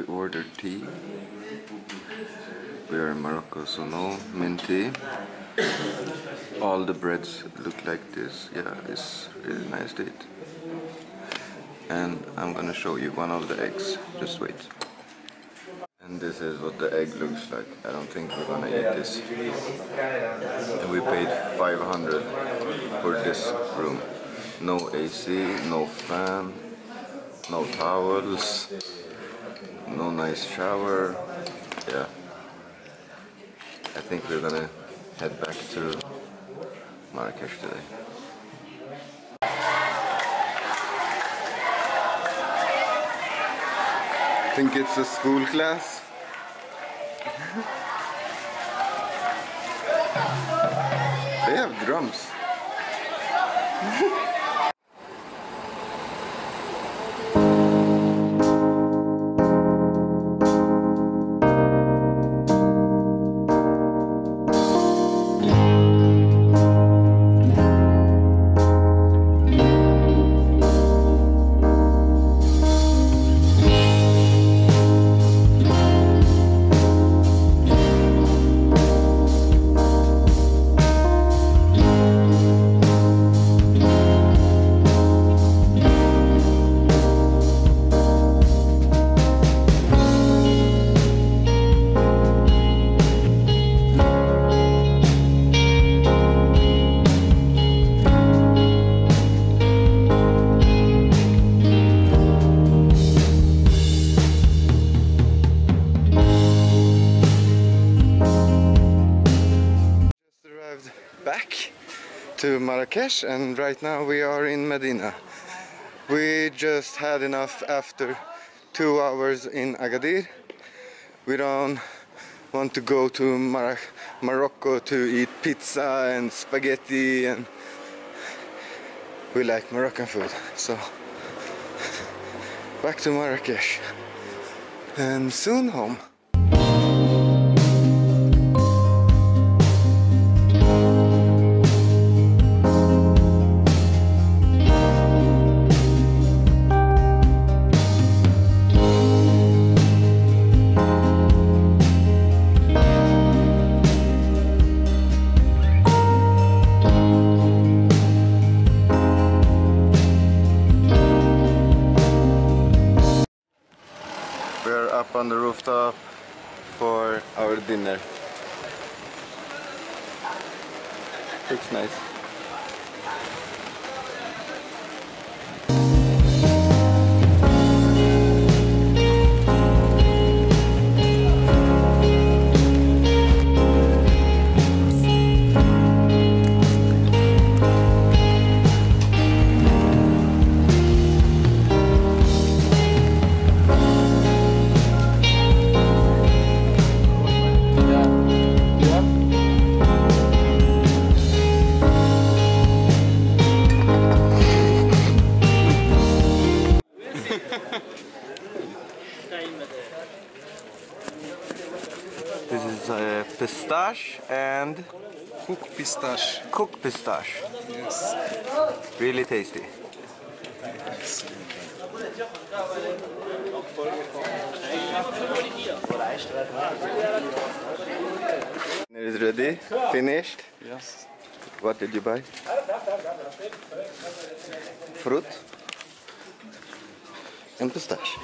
ordered tea. We are in Morocco, so no mint tea. All the breads look like this. Yeah, it's really nice to eat. And I'm gonna show you one of the eggs. Just wait. And this is what the egg looks like. I don't think we're gonna eat this. And we paid 500 for this room. No AC, no fan, no towels, no nice shower. Yeah. I think we're gonna head back to Marrakesh today. I think it's a school class. They have drums. Back to Marrakesh, and right now we are in Medina. We just had enough after 2 hours in Agadir. We don't want to go to Morocco to eat pizza and spaghetti, and we like Moroccan food, so back to Marrakesh and soon home. We're up on the rooftop for our dinner. Looks nice. This is pistache and Cooked pistache. cooked pistache. Yes. Really tasty. Dinner is ready, finished. Yes. What did you buy? Fruit and pistache.